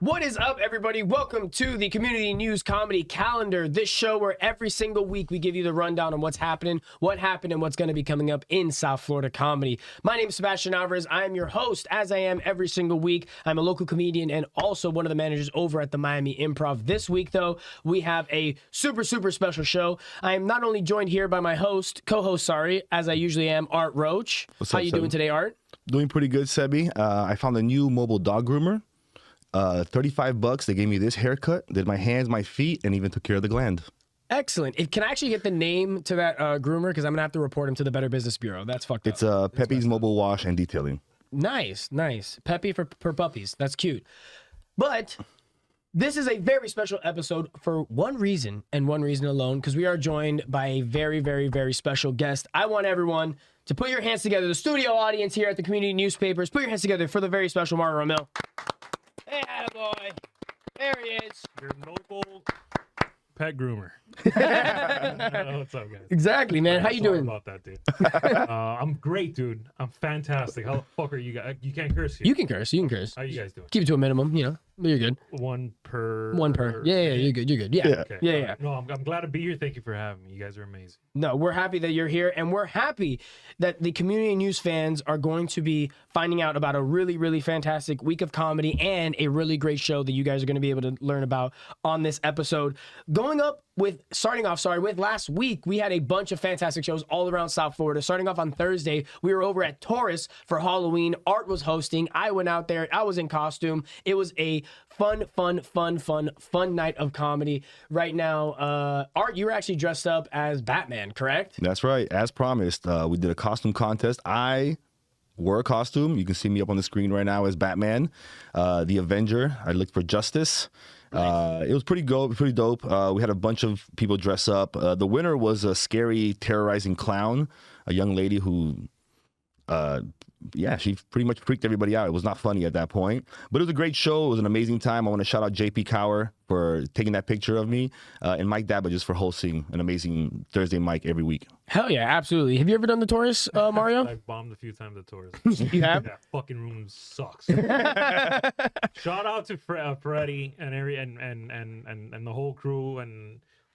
What is up, everybody? Welcome to the Community News Comedy Calendar. This show where every single week we give you the rundown on what's happening, what happened, and what's going to be coming up in South Florida comedy. My name is Sebastian Alvarez. I am your host, as I am every single week. I'm a local comedian and also one of the managers over at the Miami Improv. This week, though, we have a super special show. I am not only joined here by my co-host, as I usually am, Art Roach. What's How up, you Sebi? doing today, Art? Doing pretty good, Sebi. I found a new mobile dog groomer. $35. They gave me this haircut, did my hands, my feet, and even took care of the gland. Excellent. Can I actually get the name to that groomer? Because I'm going to have to report him to the Better Business Bureau. That's fucked up. It's Pepe's Mobile Wash and Detailing. Nice. Peppy for puppies. That's cute. But this is a very special episode for one reason and one reason alone, because we are joined by a very special guest. I want everyone to put your hands together. The studio audience here at the Community Newspapers, put your hands together for the very special Mario Ramil. Hey, attaboy. There he is. Your local pet groomer. What's up, guys? Exactly, man. How you Sorry doing? about that, dude. I'm great, dude. I'm fantastic. How the fuck are you guys? You can't curse here. You can curse. How you guys doing? Keep it to a minimum, You're good. One per. Yeah, you're good. Yeah. Okay. Yeah. No, I'm glad to be here. Thank you for having me. You guys are amazing. No, we're happy that you're here, and we're happy that the Community News fans are going to be finding out about a really fantastic week of comedy and a really great show that you guys are going to be able to learn about on this episode. Starting off with last week, we had a bunch of fantastic shows all around South Florida. Starting off on Thursday, we were over at Taurus for Halloween. Art was hosting. I went out there. I was in costume. It was a fun night of comedy. Right now, Art, you were actually dressed up as Batman, correct? That's right. As promised, we did a costume contest. I wore a costume. You can see me up on the screen right now as Batman, the Avenger. I looked for justice. Nice. It was pretty dope. We had a bunch of people dress up. The winner was a scary, terrorizing clown, a young lady who, she pretty much freaked everybody out. It was not funny at that point, but it was a great show. It was an amazing time. I want to shout out JP Cower for taking that picture of me, and Mike Dabba just for hosting an amazing Thursday mic every week. Hell yeah, absolutely. Have you ever done the Taurus, Mario? I've bombed a few times at Taurus. You have? That fucking room sucks. Shout out to Freddie and and the whole crew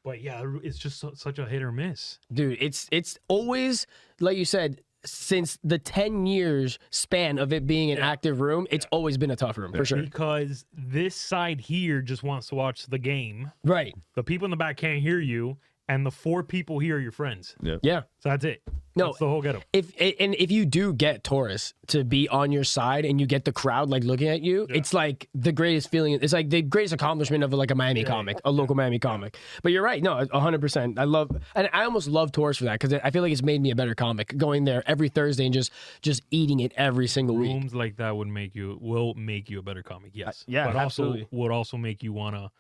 but yeah, it's just such a hit or miss. Dude, it's always, like you said, since the 10 years span of it being an active room, it's always been a tough room, for sure. Because this side here just wants to watch the game. Right. The people in the back can't hear you, and the 4 people here are your friends. Yeah. So that's it. No, that's the whole getup. If you do get Taurus to be on your side and you get the crowd like looking at you, it's like the greatest feeling. It's like the greatest accomplishment of like a Miami comic, a local Miami comic. But you're right. No, 100%. I almost love Taurus for that, because I feel like it's made me a better comic going there every Thursday and just eating it every single week. Rooms like that will make you a better comic. Yes. Yeah, but absolutely. Also would also make you want to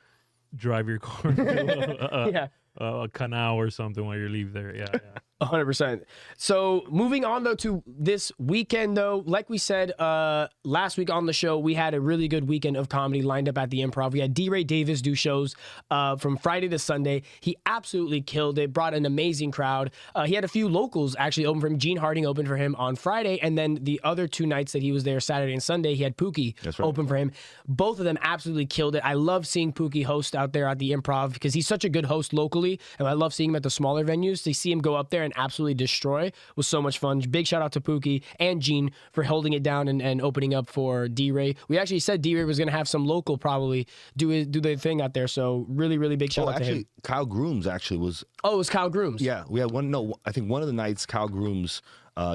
drive your car to a canal or something while you leave there. Yeah. 100%. So moving on though to this weekend though, like we said last week on the show, we had a really good weekend of comedy lined up at the Improv. We had D-Ray Davis do shows from Friday to Sunday. He absolutely killed it, brought an amazing crowd. He had a few locals actually open for him. Gene Harding opened for him on Friday, and then the other 2 nights that he was there, Saturday and Sunday, he had Pookie open for him. Both of them absolutely killed it. I love seeing Pookie host out there at the Improv because he's such a good host locally, and I love seeing him at the smaller venues. To see him go up there and absolutely destroy was so much fun. Big shout out to Pookie and Gene for holding it down and opening up for D-Ray. We actually said D-Ray was going to have some local probably do their thing out there, so really big shout out to him. Kyle Grooms actually was. Oh, it was Kyle Grooms. Yeah, we had one. No, I think one of the nights Kyle Grooms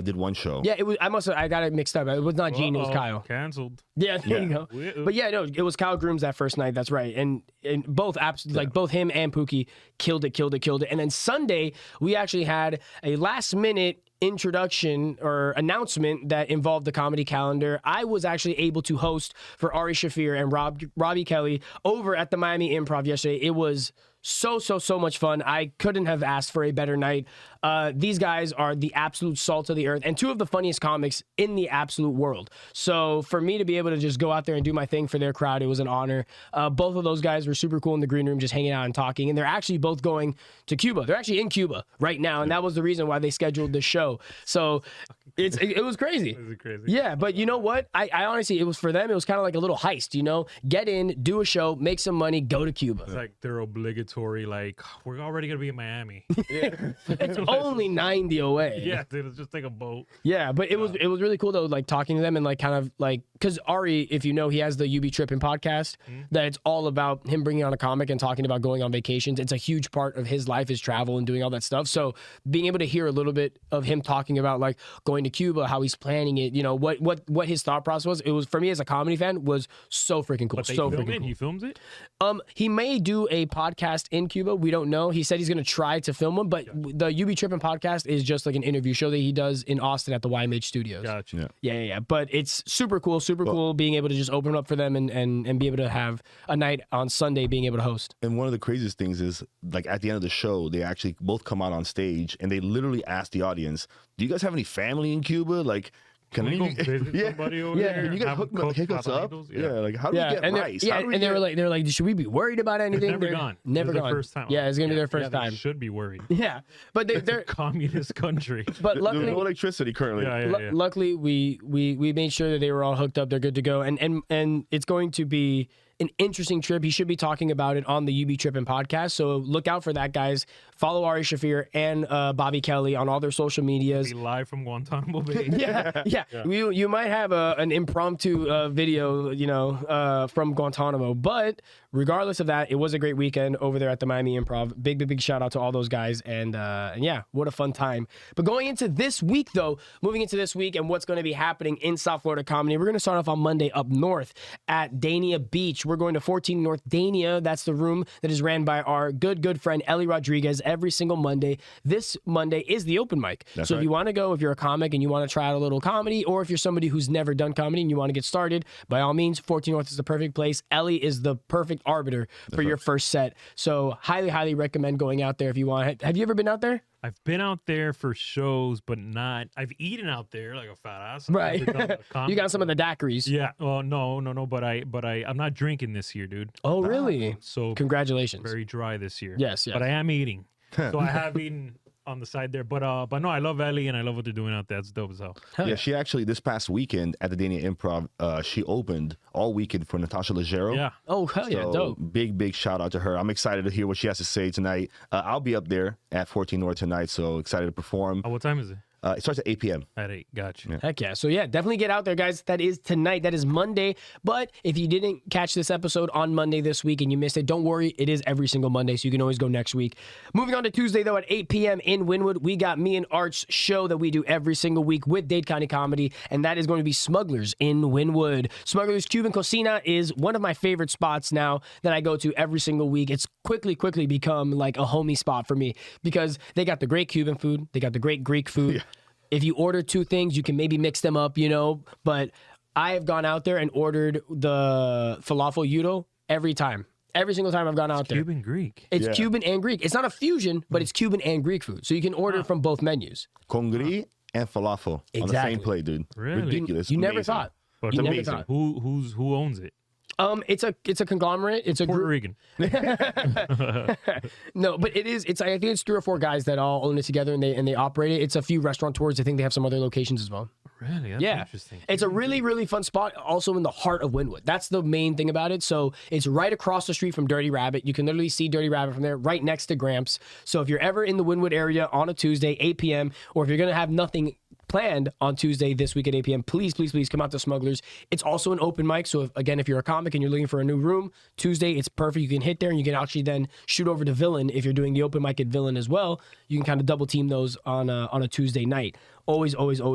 did one show. Yeah, it was. I got it mixed up. It was not Gene. It was Kyle. Canceled. Yeah, there you go. But yeah, no, it was Kyle Grooms that first night. That's right. And both absolutely, like both him and Pookie killed it. And then Sunday we actually had a last minute introduction or announcement that involved the comedy calendar. I was actually able to host for Ari Shafir and Robbie Kelly over at the Miami Improv yesterday. It was so much fun. I couldn't have asked for a better night. These guys are the absolute salt of the earth and 2 of the funniest comics in the absolute world. So for me to be able to just go out there and do my thing for their crowd, it was an honor. Both of those guys were super cool in the green room, just hanging out and talking. And they're actually both going to Cuba. They're actually in Cuba right now. And that was the reason why they scheduled the show. show. So it was crazy. This is crazy. Yeah, but you know what? I honestly, it was for them. It was kind of like a little heist. Get in, do a show, make some money, go to Cuba. It's like they're obligatory. Like we're already gonna be in Miami. It's only 90 away. Yeah, dude, let's just take a boat. Yeah, but it was really cool though, like talking to them and like kind of like because Ari, if you know, he has the UB Trippin' podcast that it's all about him bringing on a comic and talking about going on vacations. It's a huge part of his life is travel and doing all that stuff. So being able to hear a little bit of him talking about like going to Cuba, how he's planning it, what his thought process was. It was for me as a comedy fan was so freaking cool. But they So film freaking it. cool. He films it. He may do a podcast in Cuba. We don't know. He said he's going to try to film one, but the UB Trippin' podcast is just like an interview show that he does in Austin at the YMH Studios. Gotcha. Yeah. But it's super cool being able to just open up for them and be able to have a night on Sunday being able to host. And one of the craziest things is, like, at the end of the show, they actually both come out on stage and they literally ask the audience, "Do you guys have any family in Cuba? Like, can we any go of you visit somebody over there? Can you guys Have hook, them cook hook us up? platanitos? Yeah, like how do we get and rice? they were like, should we be worried about anything? Never gone. Never This is gone. their first time. Yeah, it's gonna be their first They time. should be worried. Yeah, but they're Communist country. but There's luckily. no electricity currently. Yeah. Luckily, we made sure that they were all hooked up. They're good to go, and it's going to be an interesting trip. He should be talking about it on the UB Trippin' podcast. So look out for that, guys. Follow Ari Shafir and Bobby Kelly on all their social medias. Be live from Guantanamo Bay. Yeah. You might have an impromptu video, from Guantanamo. But regardless of that, it was a great weekend over there at the Miami Improv. Big shout out to all those guys. And yeah, what a fun time. But moving into this week and what's going to be happening in South Florida comedy, we're going to start off on Monday up north at Dania Beach. We're going to 14 North Dania. That's the room that is ran by our good friend Ellie Rodriguez every single Monday. This Monday is the open mic. That's so right. if you want to go, if you're a comic and you want to try out a little comedy, or if you're somebody who's never done comedy and you want to get started, by all means, 14 North is the perfect place. Ellie is the perfect arbiter for your first set. So highly recommend going out there if you want. Have you ever been out there? I've been out there for shows, but not. I've eaten out there like a fat ass. I've Right. never done a comedy You got some of the daiquiris. Yeah. Oh no. But I'm not drinking this year, dude. Oh, really? So Congratulations. very dry this year. Yes. But I am eating. So I have eaten on the side there. But no, I love Ellie and I love what they're doing out there. It's dope as hell. Yeah, she actually this past weekend at the Dania Improv, she opened all weekend for Natasha Leggero. Yeah. Oh, hell yeah. So, Dope. big shout out to her. I'm excited to hear what she has to say tonight. I'll be up there at 14 North tonight, so excited to perform. What time is it? It starts at 8 p.m. At 8. Gotcha. Heck yeah. So yeah, definitely get out there, guys. That is tonight. That is Monday. But if you didn't catch this episode on Monday this week and you missed it, don't worry. It is every single Monday, so you can always go next week. Moving on to Tuesday, though, at 8 p.m. in Wynwood, we got me and Art's show that we do every single week with Dade County Comedy, and that is going to be Smugglers in Wynwood. Smugglers Cuban Cocina is one of my favorite spots now that I go to every single week. It's quickly become like a homie spot for me because they got the great Cuban food, they got the great Greek food. Yeah. If you order two things, you can maybe mix them up, but I have gone out there and ordered the falafel gyro every time. Every single time I've gone out there. Cuban Greek. It's Cuban and Greek. It's not a fusion, but it's Cuban and Greek food. So you can order from both menus. Congri and falafel on the same plate, dude. Really? Ridiculous. You never Amazing. thought. But You never amazing. thought. Who owns it? It's a conglomerate. It's a Puerto group. Rican. No, but it is. I think it's 3 or 4 guys that all own it together and they operate it. It's a few restaurateurs. I think they have some other locations as well. Really? That's Yeah. interesting. It's a really fun spot, also in the heart of Wynwood. That's the main thing about it. So it's right across the street from Dirty Rabbit. You can literally see Dirty Rabbit from there, right next to Gramps. So if you're ever in the Wynwood area on a Tuesday, 8 p.m., or if you're going to have nothing planned on Tuesday this week at 8 p.m., please come out to Smugglers. It's also an open mic. So if you're a comic and you're looking for a new room, Tuesday, it's perfect. You can hit there and you can actually then shoot over to Villain. If you're doing the open mic at Villain as well, you can kind of double team those on a Tuesday night. Always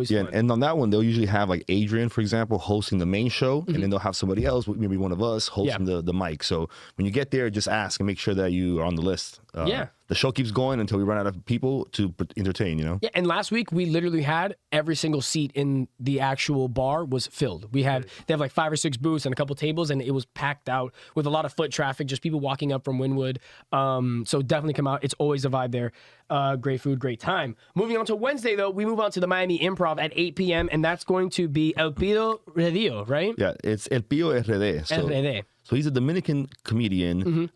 Yeah, fun. and on that one, they'll usually have like Adrian, for example, hosting the main show, and then they'll have somebody else, maybe one of us, hosting the mic. So when you get there, just ask and make sure that you are on the list. The show keeps going until we run out of people to entertain, Yeah, and last week we literally had every single seat in the actual bar was filled. They have like 5 or 6 booths and a couple tables, and it was packed out with a lot of foot traffic, just people walking up from Wynwood. So definitely come out. It's always a vibe there. Great food, great time. Moving on to Wednesday, though, we move on to the Miami Improv at 8 p.m., and that's going to be El Pido Redio, right? Yeah, it's El Pio RD. So he's a Dominican comedian,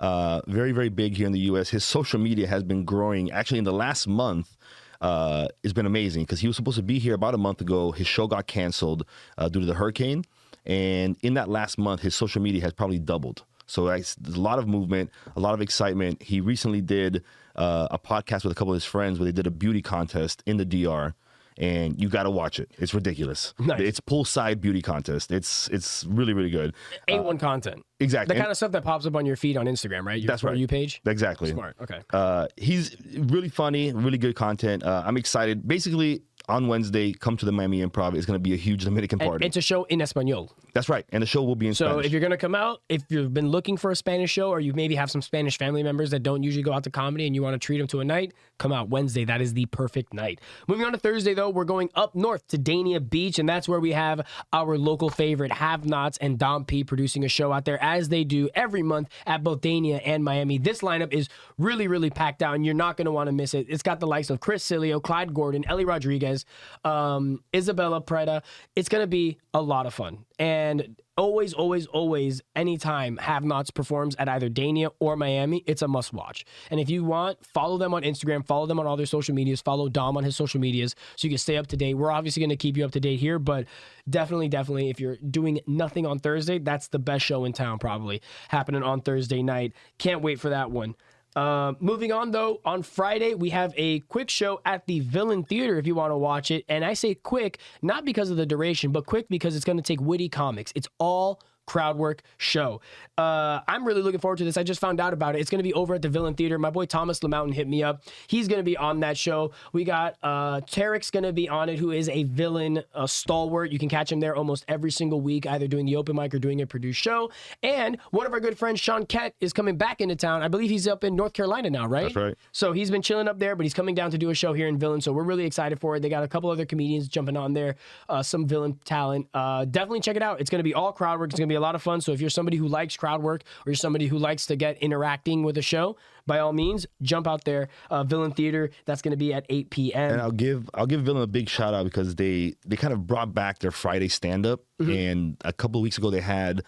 very big here in the U.S. His social media has been growing. Actually, in the last month, it's been amazing because he was supposed to be here about a month ago. His show got canceled due to the hurricane. And in that last month, his social media has probably doubled. So there's a lot of movement, a lot of excitement. He recently did a podcast with a couple of his friends where they did a beauty contest in the DR. And you got to watch it. It's ridiculous. Nice. It's poolside beauty contest. It's really, really good. A1 content. Exactly. The kind of stuff that pops up on your feed on Instagram, right? Your That's right. For You page? Exactly. Smart. Okay. He's really funny, really good content. I'm excited. Basically, on Wednesday, come to the Miami Improv. It's going to be a huge Dominican party. It's a show in Espanol. That's right. And the show will be in So Spanish. if you're going to come out, if you've been looking for a Spanish show or you maybe have some Spanish family members that don't usually go out to comedy and you want to treat them to a night, come out Wednesday. That is the perfect night. Moving on to Thursday, though, we're going up north to Dania Beach, and that's where we have our local favorite Have Nots and Dom P producing a show out there, as they do every month at both Dania and Miami. This lineup is really, really packed out, and you're not going to want to miss it. It's got the likes of Chris Cilio, Clyde Gordon, Ellie Rodriguez, Isabella Preda. It's going to be a lot of fun. And always, always, always, anytime Have Nots performs at either Dania or Miami, it's a must watch. And if you want, follow them on Instagram, follow them on all their social medias, follow Dom on his social medias so you can stay up to date. We're obviously going to keep you up to date here, but definitely, if you're doing nothing on Thursday, that's the best show in town probably happening on Thursday night. Can't wait for that one. Moving on, though, on Friday, we have a quick show at the Villain Theater if you want to watch it. And I say quick, not because of the duration, but quick because it's going to take witty comics. It's all crowd work show. I'm really looking forward to this. I just found out about it. It's going to be over at the Villain Theater. My boy Thomas LeMountain hit me up. He's going to be on that show. We got Tarek's going to be on it, who is a villain stalwart. You can catch him there almost every single week, either doing the open mic or doing a produced show. And one of our good friends, Sean Kett, is coming back into town. I believe he's up in North Carolina now, right? That's right. So he's been chilling up there, but he's coming down to do a show here in Villain. So we're really excited for it. They got a couple other comedians jumping on there, some villain talent. Definitely check it out. It's going to be all crowd work. It's going to be a lot of fun. So if you're somebody who likes crowd work or you're somebody who likes to get interacting with a show, by all means, jump out there. Villain Theater, that's going to be at 8 p.m. And I'll give Villain a big shout out because they kind of brought back their Friday stand up. And a couple of weeks ago they had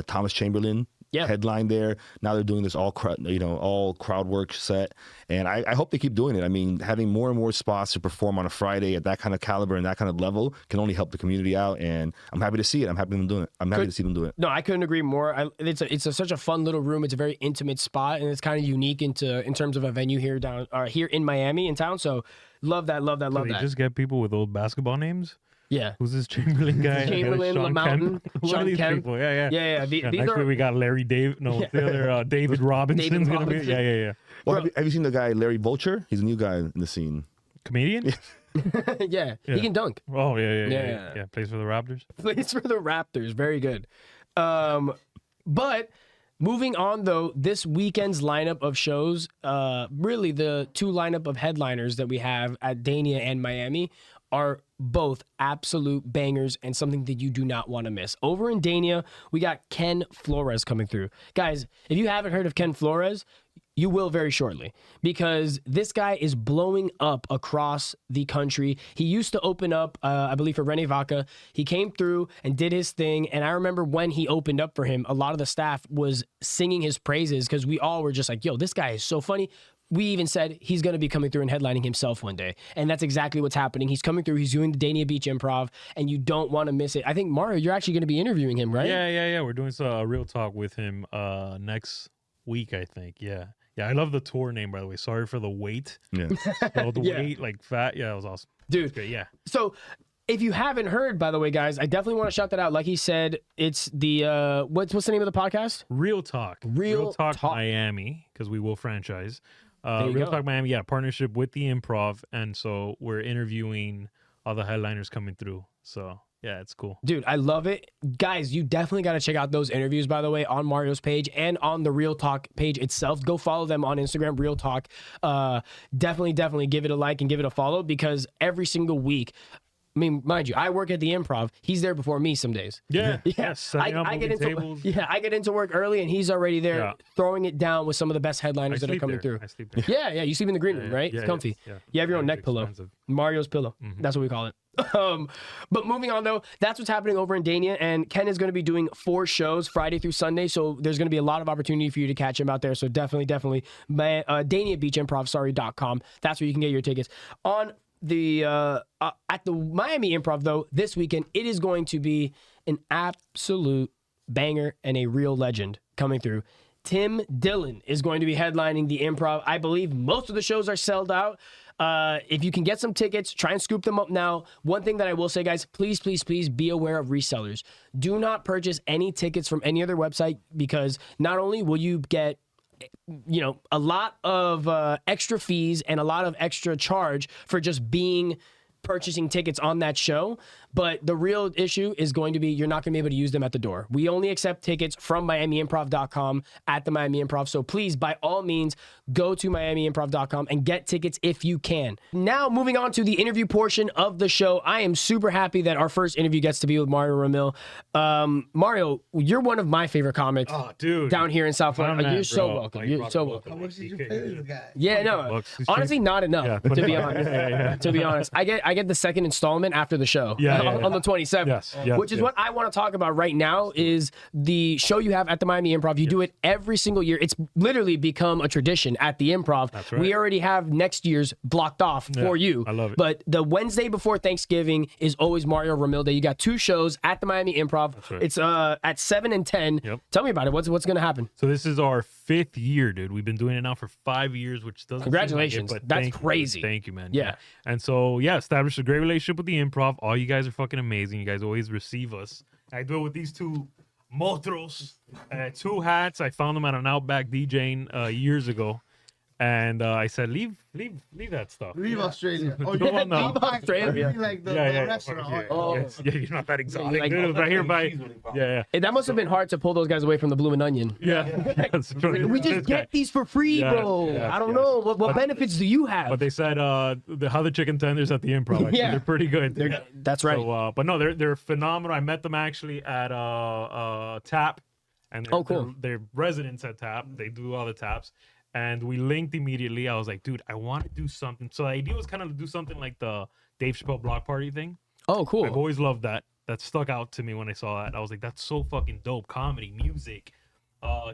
Thomas Chamberlain headline there. Now they're doing this all crowd work set, and I hope they keep doing it. I mean, having more and more spots to perform on a Friday at that kind of caliber and that kind of level can only help the community out. And I'm happy to see it. I'm happy them doing it. I'm happy to see them do it. No, I couldn't agree more. It's such a fun little room. It's a very intimate spot, and it's kind of unique in terms of a venue here in Miami in town. So love that. So they just get people with old basketball names. Yeah. Who's this Chamberlain guy? Chamberlain, Sean LeMountain, Kemp? Who are Sean these Kemp. people? Yeah. These Next are week we got Larry David. No, the other David Robinson's gonna be. Yeah. Well, have you seen the guy Larry Vulture? He's a new guy in the scene. Comedian. yeah, he can dunk. Oh yeah. Plays for the Raptors. Plays for the Raptors. Very good. But moving on, though, this weekend's lineup of shows, really the two lineup of headliners that we have at Dania and Miami are both absolute bangers and something that you do not want to miss. Over in Dania, we got Ken Flores coming through. Guys, if you haven't heard of Ken Flores, you will very shortly, because this guy is blowing up across the country. He used to open up, I believe, for Rene Vaca. He came through and did his thing. And I remember when he opened up for him, a lot of the staff was singing his praises because we all were just like, yo, this guy is so funny. We even said he's going to be coming through and headlining himself one day. And that's exactly what's happening. He's coming through. He's doing the Dania Beach Improv, and you don't want to miss it. I think, Mario, you're actually going to be interviewing him, right? Yeah. We're doing a real talk with him next week, I think. Yeah, I love the tour name, by the way. Sorry for the wait. Yeah. Spelled weight, like fat. Yeah, it was awesome. Dude. Great, yeah. So if you haven't heard, by the way, guys, I definitely want to shout that out. Like he said, it's the, what's the name of the podcast? Real Talk. Real Talk. Miami, because we will franchise. Real go. Talk Miami, partnership with the Improv, and so we're interviewing all the headliners coming through. So yeah, it's cool. Dude, I love it. Guys, you definitely got to check out those interviews, by the way, on Mario's page and on the Real Talk page itself. Go follow them on Instagram, Real Talk. Definitely give it a like and give it a follow, because every single week, I mean, mind you, I work at the Improv. He's there before me some days. Yeah. I get into work early, and he's already there throwing it down with some of the best headliners that are coming through. I sleep there. Yeah. You sleep in the green room, right? It's comfy. Yeah. You have your own Yeah, neck pillow. expensive. Mario's pillow. Mm-hmm. That's what we call it. But moving on though, that's what's happening over in Dania, and Ken is going to be doing 4 shows Friday through Sunday, so there's going to be a lot of opportunity for you to catch him out there. So definitely, DaniaBeachImprovSorry.com. That's where you can get your tickets. On the at the Miami Improv though, this weekend it is going to be an absolute banger and a real legend coming through. Tim Dillon is going to be headlining the Improv. I believe most of the shows are sold out. If you can get some tickets, try and scoop them up now. One thing that I will say, guys, please be aware of resellers. Do not purchase any tickets from any other website, because not only will you get a lot of extra fees and a lot of extra charge for just purchasing tickets on that show, but the real issue is going to be you're not going to be able to use them at the door. We only accept tickets from MiamiImprov.com at the Miami Improv. So please, by all means, go to MiamiImprov.com and get tickets if you can. Now, moving on to the interview portion of the show, I am super happy that our first interview gets to be with Mario Ramil. Mario, you're one of my favorite comics down here in South Florida. You're so welcome. You're so welcome. How much did you pay this guy? Yeah, no, honestly, not enough, to be honest. To be honest, I get the second installment after the show. On the 27th, which is what I want to talk about right now, is the show you have at the Miami Improv. You do it every single year. It's literally become a tradition at the Improv. That's right. We already have next year's blocked off for you. I love it. But the Wednesday before Thanksgiving is always Mario Ramil Day. You got 2 shows at the Miami Improv. That's right. It's at 7 and 10. Yep. Tell me about it. What's going to happen? So this is our 5th year, dude. We've been doing it now for 5 years, which doesn't Congratulations. seem like it, but That's thank you. crazy. Thank you, man. Yeah. And so, established a great relationship with the Improv. All you guys are fucking amazing. You guys always receive us. I do it with these 2 motros, 2 hats. I found them at an Outback DJing years ago. And I said, leave that stuff. Leave Australia. Oh, No, you no. leave Australia. like the restaurant. Yeah, Oh. yeah, you're not that exotic. Like- dude. It's right here by. Yeah. That must have been hard to pull those guys away from the Bloomin' Onion. Yeah. That's true. We just get these for free, Yeah, bro. yes, I don't yes. know. What benefits do you have? But they said how the chicken tenders at the Improv. Actually, Yeah. they're pretty good. That's right. So, but no, they're phenomenal. I met them actually at Tap, and Oh, cool. they're residents at Tap. They do all the taps, and we linked immediately. I was like, dude, I want to do something. So the idea was kind of to do something like the Dave Chappelle block party thing. Oh, cool. I've always loved that. That stuck out to me when I saw that. I was like, that's so fucking dope. Comedy, music,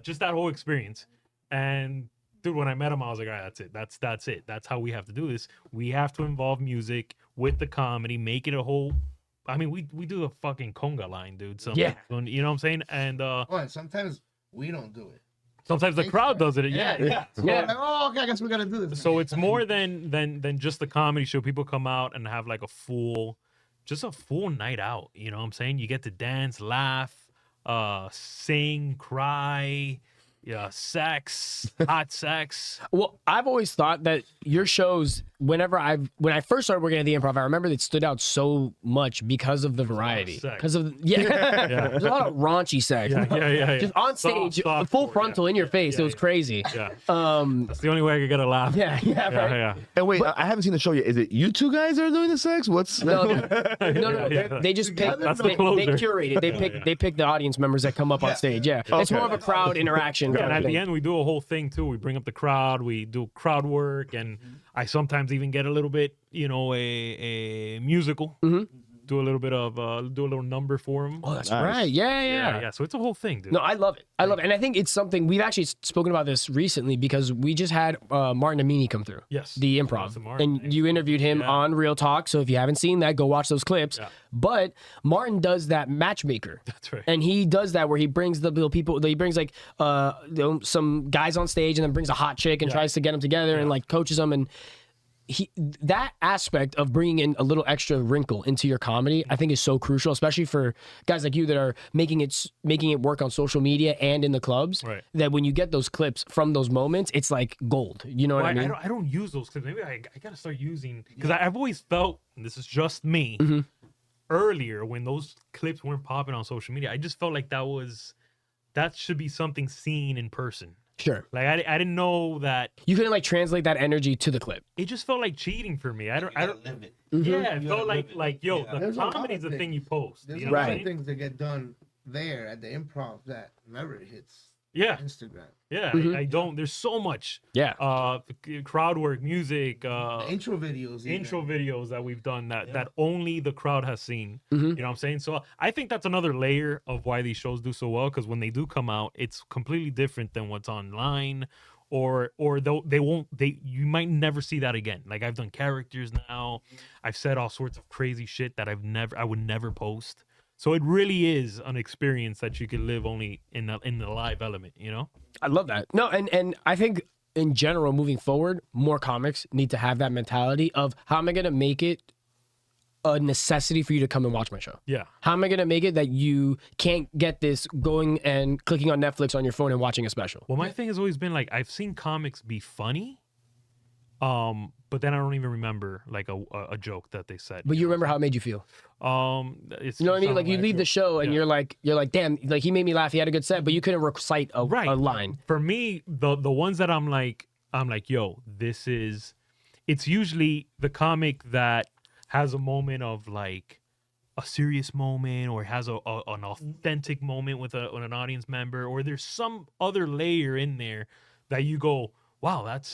just that whole experience. And dude, when I met him, I was like, all right, that's it. That's it. That's how we have to do this. We have to involve music with the comedy, make it a whole. I mean, we do a fucking conga line, dude. So Yeah. you know what I'm saying? And And sometimes we don't do it. sometimes the crowd does it. Yeah. Yeah. Like, oh, okay, I guess we gotta do this. So it's more than just the comedy show. People come out and have like a full night out. You know what I'm saying? You get to dance, laugh, sing, cry, sex, hot sex. Well, I've always thought that your shows, when I first started working at the Improv, I remember it stood out so much because of the variety. sex. Because of there's a lot of raunchy sex. Yeah. Just on stage, Soft full core, frontal in your face. It was crazy. Yeah. Um, That's the only way I could get a laugh. yeah, right. Yeah. And wait, I haven't seen the show yet. Is it you 2 guys that are doing the sex? What's No, Yeah. they just pick. That's the They closer. curate it. They pick the audience members that come up on stage. Yeah, it's more of a crowd interaction. And kind at of the thing. end, we do a whole thing too. We bring up the crowd. We do crowd work, and I sometimes even get a little bit, a musical. Do a little bit of do a little number for them. Oh, that's Nice. right. Yeah. So it's a whole thing, dude. No, I love it. And I think it's something we've actually spoken about this recently because we just had Martin Amini come through. Yes. The Improv, Awesome, Martin. and you interviewed him Yeah. on Real Talk. So if you haven't seen that, go watch those clips. Yeah. But Martin does that matchmaker. That's right. And he does that where he brings the people. He brings like some guys on stage and then brings a hot chick and tries to get them together and like coaches them and. That aspect of bringing in a little extra wrinkle into your comedy, I think, is so crucial, especially for guys like you that are making it work on social media and in the clubs. Right. That when you get those clips from those moments, it's like gold. You know what I mean? I don't use those clips. Maybe I gotta start using because I've always felt, and this is just me. Earlier, when those clips weren't popping on social media, I just felt like that should be something seen in person. Sure. Like I didn't know that. You couldn't like translate that energy to the clip. It just felt like cheating for me. I don't. live it. Yeah, it felt like yo, the There's a lot comedy's of the thing you post. There's You a know lot what I of mean? things that get done there at the Improv that never hits Yeah, Instagram. yeah. Mhm. I don't. There's so much. Yeah. Crowd work, music, The intro videos. even. intro videos that we've done that only the crowd has seen. Mhm. You know what I'm saying? So I think that's another layer of why these shows do so well, because when they do come out, it's completely different than what's online, or though you might never see that again. Like I've done characters now, I've said all sorts of crazy shit that I would never post. So it really is an experience that you can live only in the live element, you know? I love that. No, and I think in general, moving forward, more comics need to have that mentality of how am I going to make it a necessity for you to come and watch my show? Yeah. How am I going to make it that you can't get this going and clicking on Netflix on your phone and watching a special? Well, my thing has always been like I've seen comics be funny, but then I don't even remember like a joke that they said. But you remember how it made you feel. It's You know what I mean? something Like you leave the show and Yeah. you're like, damn, like he made me laugh. He had a good set, but you couldn't recite a line. For me, the ones that I'm like, yo, it's usually the comic that has a moment of like a serious moment, or has an authentic moment with an audience member, or there's some other layer in there that you go, wow, that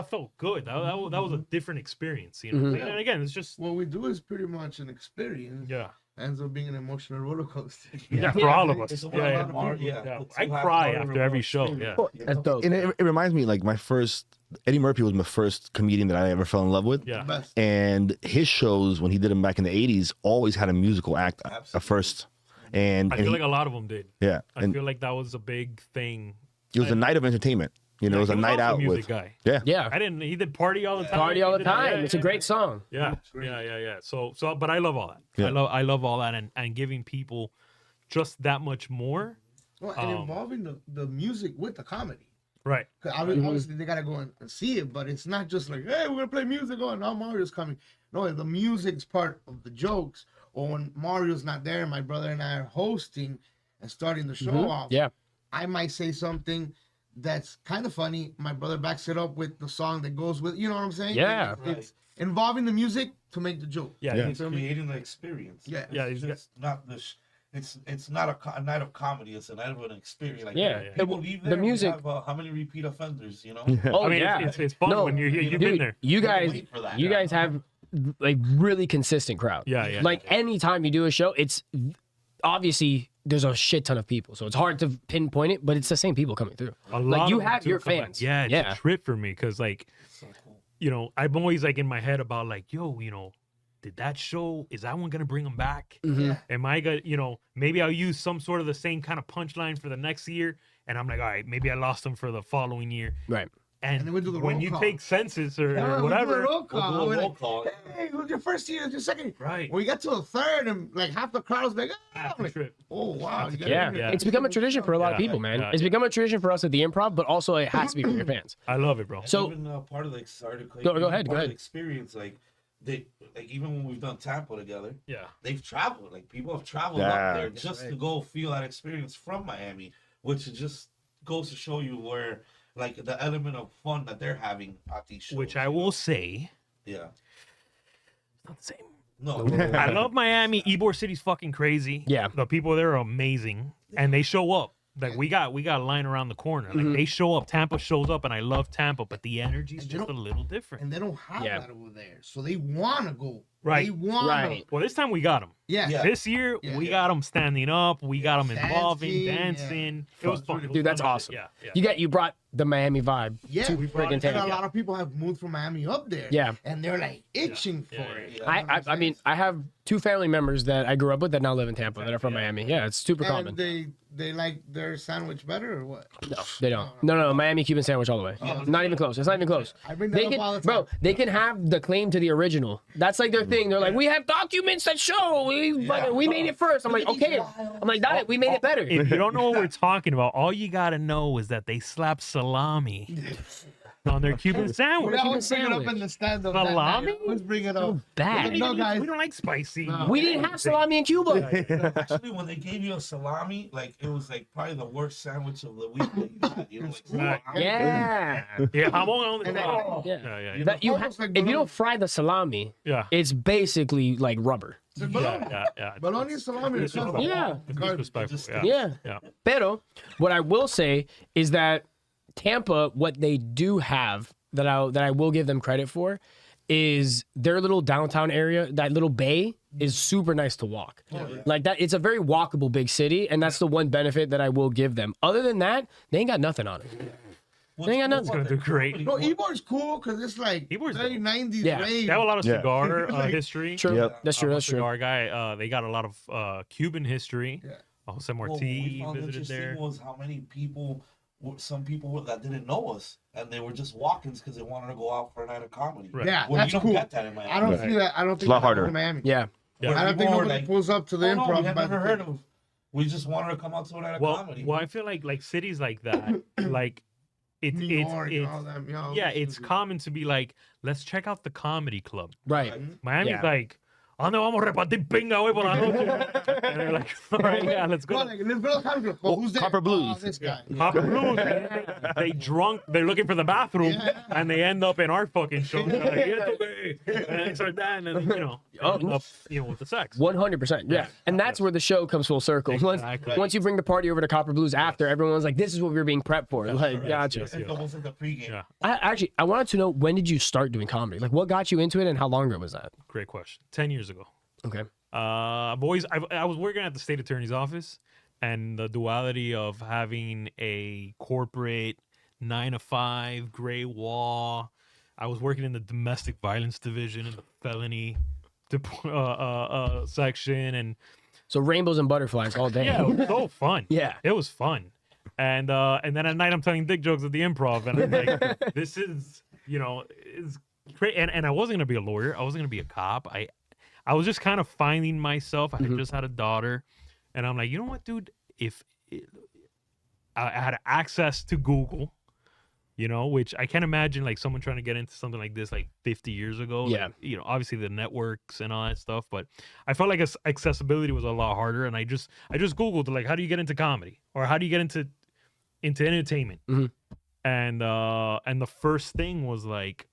felt good. That was a different experience, you know. Mhm. And again, it's just What we do is pretty much an experience. yeah. Ends up being an emotional roller coaster. Yeah, for all of us. It's a Yeah, lot of art, yeah. It's I too hard cry to after every show. experience. Yeah. That's dope. And it reminds me, like, Eddie Murphy was my first comedian that I ever fell in love with. Yeah. Best. And his shows, when he did them back in the 80s, always had a musical act at Absolutely. first. And, I and feel he- like a lot of them did. yeah, I and feel like that was a big thing. it was a night of entertainment. You know, it was a night out music with. guy. Yeah. Yeah. He did Party All the Time. Party all the He did- time. yeah, It's a yeah, great yeah. song. Yeah, great. yeah. So, but I love all that. Yeah. I love all that, and giving people just that much more. Well, and involving the music with the comedy. Right. 'Cause obviously they gotta go and see it, but it's not just like, hey, we're gonna play music. Oh, now Mario's coming. No, the music's part of the jokes. Or when Mario's not there, my brother and I are hosting and starting the show off. Yeah. I might say something that's kind of funny. My brother backs it up with the song that goes with. You know what I'm saying? Yeah. It's involving the music to make the joke. Yeah. Yeah. It's creating the experience. Yeah. Yeah, It's he's just not the. It's not a night of comedy. It's a night of an experience. Like, Yeah. people leave The there. music- We have, how many repeat offenders? You know. Oh, I mean, yeah. it's fun No, when you've Dude, been there. you guys, wait for that. you guys have like really consistent crowd. Yeah. Like anytime you do a show, it's obviously there's a shit ton of people, so it's hard to pinpoint it, but it's the same people coming through. A Like lot you of them have do your come back. fans. Yeah, it's Yeah. a trip for me because like, So cool. you know, I'm always like in my head about like, yo, you know, did that show, is that one gonna bring them back? Mhm. Am I gonna, you know, maybe I'll use some sort of the same kind of punchline for the next year, and I'm like, all right, maybe I lost them for the following year. Right. And then we do the when roll you call. take census or Yeah, we do a whatever, roll call. We'll do We're a roll like, call. hey, who's your first year? Who's your second year? right? When we get to the third, and like half the crowd was like, Half I'm the like, trip. oh wow, you Yeah. Yeah. It's become a tradition for a lot of Yeah. people, man. Yeah. It's become a tradition for us at the Improv, but also it has to be for your fans. I love it, bro. So- even part of the sorry, Go even ahead, go part of ahead. the experience, like even when we've done Tampa together, Yeah. they've traveled. Like people have traveled Yeah. up there just to go feel that experience from Miami, which just goes to show you where like the element of fun that they're having at these shows. Which I will say, yeah. it's not the same. No, I love Miami. Ybor City's fucking crazy. Yeah. The people there are amazing, and they show up. Like we got a line around the corner. Like they show up. Tampa shows up, and I love Tampa, but the energy's And they just a don't- little different. and they don't have Yeah. that over there, so they want to go. Right. They want Right. Well, this time we got them. Yeah. Yeah. This year Yeah. we got them standing up. We got them involving, Dancing, dancing. It was fun. It was Dude, that's fun. awesome. Yeah. You brought the Miami vibe Yeah. to We brought friggin' it And Tampa. a lot of people have moved from Miami up there. Yeah. And they're like itching for Yeah. it. Yeah. You know what I I'm mean, saying? I have 2 family members that I grew up with that now live in Tampa that are from Yeah. Miami. Yeah, it's super common. And they like their sandwich better or what? No, they don't. No, Miami Cuban sandwich all the way. Not even close. It's not even close. I bring that They up can, all the time. bro. They can have the claim to the original. That's like their thing. They're like, we have documents that show we made it first. I'm like, okay. I'm like, that we made it better. If you don't know what we're talking about, all you gotta know is that they slap salami on their Cuban We sandwich. always bring it up in the stand-up. that night. Salami? Always bring it up. Bad. No, guys. We don't like spicy. No. We didn't have salami in Cuba. Actually, when they gave you a salami, like it was like probably the worst sandwich of the week that you had. You know, like salami. Yeah. Yeah, jamón on the And then- top. Yeah. Yeah. That you Almost like if you bologna. don't fry the salami, Yeah. it's basically like rubber. It's bologna. Yeah. Bologna and salami. It's It's not disrespectful. Yeah. It's Garbage. disrespectful. Just- Yeah. Yeah. Yeah. Pero what I will say is that Tampa, what they do have that I will give them credit for is their little downtown area, that little bay is super nice to walk. Like that, it's a very walkable big city, and that's the one benefit that I will give them. Other than that, they ain't got nothing on it. What's They ain't got cool nothing. about It's gonna do their great. comedy, No, what- Ebor's cool because it's like Ebor's very dope. 90s Yeah. rave. They have a lot of Yeah. cigar Like- history. True. Yep. That's true. I'm a That's true. cigar guy. They got a lot of Cuban history. Yeah. Jose What we Marti found visited interesting there. was how many people, some people that didn't know us, and they were just walk-ins because they wanted to go out for a night of comedy. Right. Yeah, Well, that's you don't cool. get that in Miami. I don't Right. see that. I don't think a lot that happens harder. in Miami. Yeah. Yeah. I don't think People were nobody like, pulls up to the "Oh, no, improv. we had by never the- heard of. We just wanted to come out to a night of comedy. Well, I feel like cities like that, like it's New York and all them, yo, yeah, this it's is- common to be like, let's check out the comedy club. Right. Miami's Yeah. like, ¿a dónde vamos a repartir pinga hoy por la noche? And they're like, all right, yeah, let's Go go. like, let's go to comedy club. Well, who's there? Copper Blues. Oh, this guy. Papa Blues, they drunk, they're looking for the bathroom, and they end up in our fucking show. They're like, "Yeah, it's okay." And they start that, and then, Oh, end up, with the sex. 100%. Yeah. And that's where the show comes full circle. Exactly. Once you bring the party over to Copper Blues after, everyone's like, this is what we were being prepped for. Like, right. gotcha. Yes. It's almost like the pregame. Yeah. I wanted to know, when did you start doing comedy? Like, what got you into it and how long ago was that? Great question. 10 years ago. Okay. Boys, I was working at the state attorney's office, and the duality of having a corporate 9 to 5 gray wall. I was working in the domestic violence division in the felony section, and So rainbows and butterflies all day. yeah, it was so fun. Yeah. It was fun. And then at night I'm telling dick jokes at the improv, and I'm like, this is, is great. And I wasn't gonna be a lawyer. I wasn't gonna be a cop. I was just kind of finding myself. I had just had a daughter, and I'm like, you know what, dude? I had access to Google, which I can't imagine like someone trying to get into something like this like 50 years ago. Yeah. Like, obviously the networks and all that stuff, but I felt like accessibility was a lot harder. And I just Googled like, how do you get into comedy, or how do you get into entertainment? Mhm. And the first thing was like,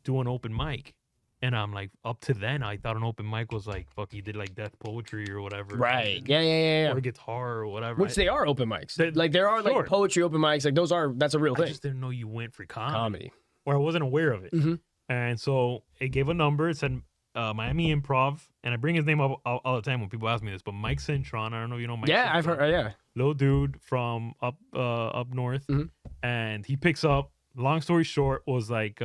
do an open mic. And I'm like, up to then, I thought an open mic was like, fuck, you did like death poetry or whatever. Right. Yeah. Or guitar or whatever. Which they are open mics. They- Like, there are sure. like poetry open mics. Like, that's a real I thing. just didn't know you went for comedy. Comedy. Or I wasn't aware of it. Mhm. And so it gave a number. It said Miami Improv. And I bring his name up all the time when people ask me this, but Mike Cintron, I don't know if you know Mike Yeah, I've Cintron. heard. Yeah. Little dude from up north. Mhm. And he picks up, long story short, was like,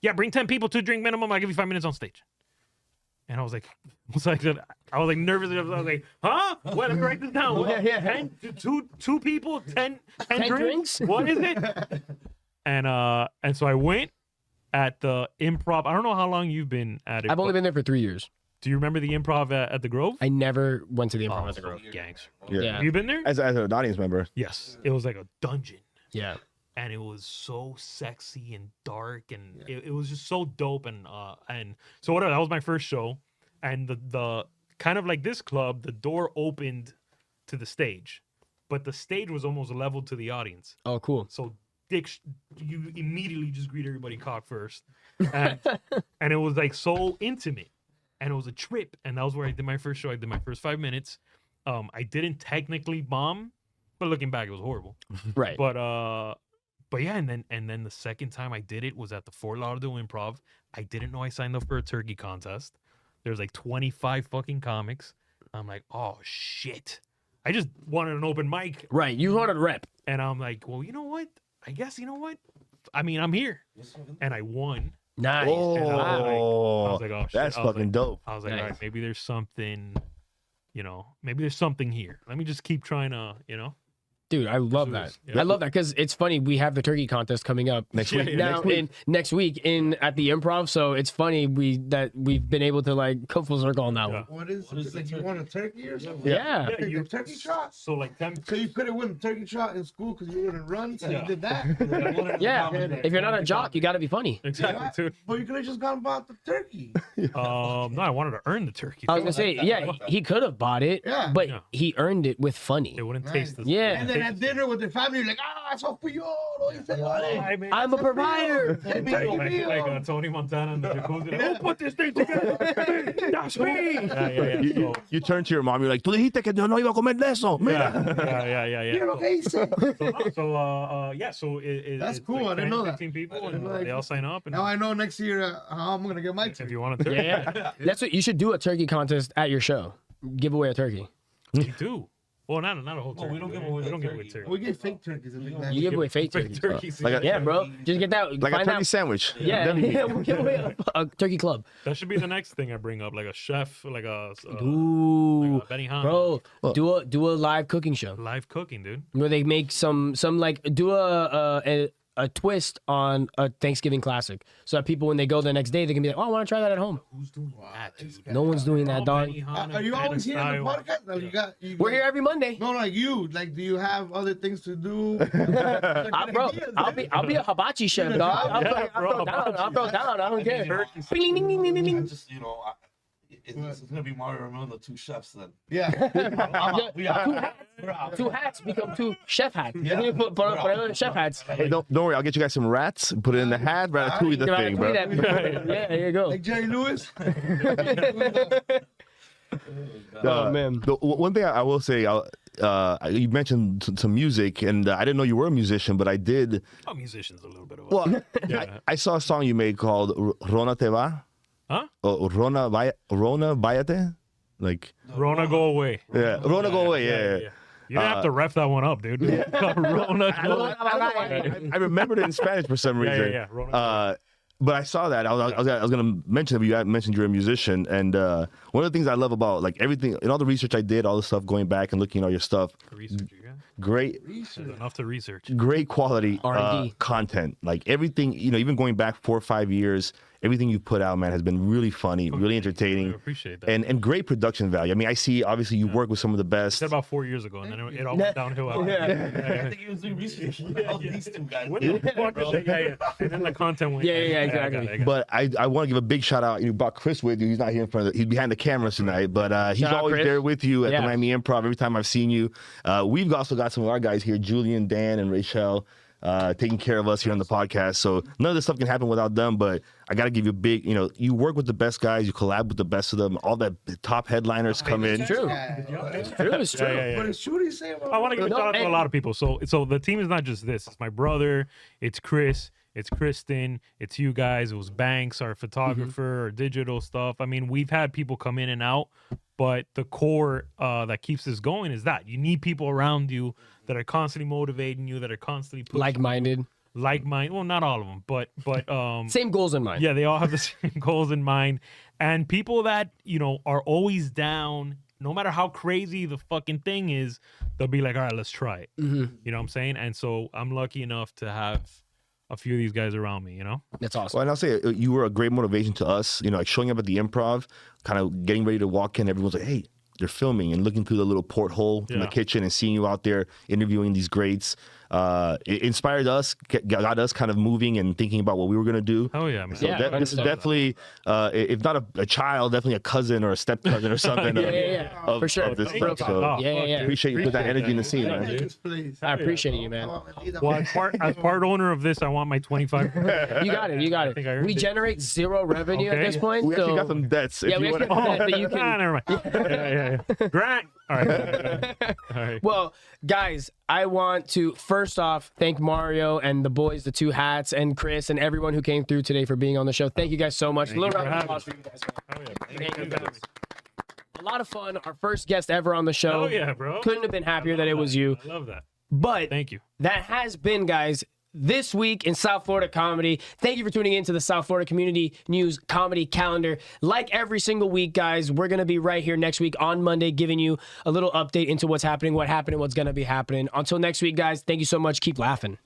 yeah, bring 10 people to drink minimum. I'll give you 5 minutes on stage. And I was like nervous. I was like, huh? Wait, let me write this down. What? Yeah. 10, two people, 10 10 drinks? drinks? What is it? And so I went at the improv. I don't know how long you've been at it. I've only but been there for 3 years. do you remember the improv at the Grove? I never went to the improv Oh, at the Grove. Gangs. Yeah. Have you been there? As an audience member. Yes. It was like a dungeon. Yeah. And it was so sexy and dark, and it was just so dope. And so whatever, that was my first show. And the kind of like this club, the door opened to the stage, but the stage was almost level to the audience. Oh, cool. So you immediately just greet everybody cock first, and, and it was like so intimate, and it was a trip. And that was where I did my first show. I did my first 5 minutes. I didn't technically bomb, but looking back, it was horrible. Right. But yeah, and then the second time I did it was at the Fort Lauderdale Improv. I didn't know I signed up for a turkey contest. There's like 25 fucking comics. I'm like, oh shit. I just wanted an open mic. Right. You wanted a rep. And I'm like, well, you know what? I guess, you know what? I mean, I'm here. And I won. Nice. Oh, And I was like, oh shit. that's I was fucking like- dope. I was like, all Nice. right, maybe there's something, maybe there's something here. Let me just keep trying to, Dude, I love that. Yeah. I love that because it's funny. We have the turkey contest coming up Next Yeah, week. yeah, now next week at the Improv. So it's funny that we've been able to like come full circle on that Yeah. one. What is What is it? the Like you turkey? want a turkey or something? Yeah. Yeah, You turkey shot? So like 10. So you could have won a turkey shot in school because you wouldn't run, so Yeah. you did that. Yeah. If you're not a jock, you got to be funny. Exactly, dude. But you could have just gone and bought the turkey. No, I wanted to earn the turkey. I was too. gonna say, yeah, he could have bought it, Yeah. but Yeah. he earned it with funny. It wouldn't Nice. taste this. Yeah. And then at dinner with the family, you're like, eso fui yo, no hice vale. I'm a provider. Like Tony Montana in the jacuzzi. Who put this thing together? That's me. Yeah. You turn to your mom. You're like, "Tú dijiste que yo no iba a comer de eso." Mira. Mira lo que hice. So That's it's cool, like I didn't know 10, that. 15 people, I didn't and know that. they all sign up. And Now I know next year how I'm going to get my if turkey. you want to, Yeah. That's what you should do, a turkey contest at your show. Give away a turkey. you do. Well, not a whole turkey. we don't give away We don't the give away turkey, turkey. We get fake turkeys. I think that's You give away fake turkeys. turkeys. Like a- Yeah, bro. Just get that. Like a find turkey out. sandwich. Yeah, we'll give away a turkey club. That should be the next thing I bring up, like a chef, like a Ooh, Benihana. bro, do a live cooking show Live cooking, dude. where they make some like do a twist on a Thanksgiving classic, so that people when they go the next day they can be like, oh, I want to try that at home. Who's doing that, dude? No one's doing that, dog. Benihana Are you always here in the style. podcast? Like, you We're here every Monday. No, like you. Like, do you have other things to do? Bro, I'll be a hibachi chef, dog. Yeah, bro. I'll throw down. I don't care. Turkeys. Ding, ding, ding, ding, ding, I ding. just, it's gonna be Mario Ramil and the two chefs then. Yeah. Two hats become two chef hats. Put chef hats. Hey, don't worry. I'll get you guys some rats. Put it in the hat. Ratatouille the thing, bro. Yeah, there you go. Like Jerry Lewis. Oh, man. One thing I will say, you mentioned some music, and I didn't know you were a musician, but I did. Oh, musicians a little bit of. Well, Yeah. I saw a song you made called "Rona Te Va." Huh? Oh, Rona Váyate? Like, Rona, go away. yeah, Rona go away. Yeah. You didn't have to ref that one up, dude. Rona, go away. I remembered it in Spanish for some reason. Yeah. Rona, But I saw that. I was going to mention that, but you mentioned you're a musician. And one of the things I love about like everything, and all the research I did, all the stuff going back and looking at all your stuff, research, yeah. great There's enough to research. great quality R&D. content. Like everything, even going back 4 or 5 years, everything you put out, man, has been really funny, really entertaining, I appreciate that. and great production value. I mean, I see obviously you work with some of the best. Said about 4 years ago, and then it all went downhill. After. I think he was doing research about these two guys. What the fuck is that? Yeah. And then the content went. Yeah, exactly. I got it. But I want to give a big shout out. You brought Chris with you. He's not here in front of he's behind the cameras tonight, but he's Shout out, always Chris. there with you at Yeah. the Miami Improv every time I've seen you. We've also got some of our guys here, Julian, Dan, and Rachel, taking care of us here on the podcast. So none of this stuff can happen without them, but I got to give you a big, you work with the best guys, you collab with the best of them. All that top headliners come in. It's true. It's true. Yeah. But it's true to say about I want to give a No, shout out to and- a lot of people. So the team is not just this. It's my brother. It's Chris. It's Kristen. It's you guys. It was Banks, our photographer, our digital stuff. I mean, we've had people come in and out, but the core that keeps this going is that you need people around you that are constantly motivating you, that are constantly pushing Like-minded. like-minded. Well, not all of them, but Same goals in mind. yeah, they all have the same goals in mind, and people that are always down. No matter how crazy the fucking thing is, they'll be like, all right, let's try it. You know what I'm saying? And so I'm lucky enough to have a few of these guys around me, That's awesome. Well, and I'll say you were a great motivation to us, like showing up at the Improv, kind of getting ready to walk in. Everyone's like, hey, they're filming, and looking through the little porthole in the Yeah. kitchen and seeing you out there interviewing these greats. It inspired us, got us kind of moving and thinking about what we were going to do. Oh yeah, man. So Yeah, this is 100%. definitely, if not a child, definitely a cousin or a step cousin or something. Yeah. Of, For sure. of this Thank stuff. you. So Oh, Yeah, fuck, yeah. dude. appreciate you put that energy in the scene, Yeah, man. dude. this place. I appreciate you, man. Well, as part owner of this, I want my 25. You got it. I think I earned We it. generate zero revenue at Okay. this point. We actually so got some debts. If Yeah, we you actually wanna- have that you can. Never mind. Yeah. Grant. All right. All right. Well, guys, I want to first off thank Mario and the boys, the two hats, and Chris, and everyone who came through today for being on the show. Thank you guys so much. Thank you for round of having applause us. for you guys. Oh yeah. Thank you guys. A lot of fun. Our first guest ever on the show. Oh yeah, bro. Couldn't have been happier that it was you. I love that. But Thank you. that has been, guys, this week in South Florida comedy. Thank you for tuning in to the South Florida Community News Comedy Calendar. Like every single week, guys, we're going to be right here next week on Monday giving you a little update into what's happening, what happened, and what's going to be happening. Until next week, guys, thank you so much. Keep laughing.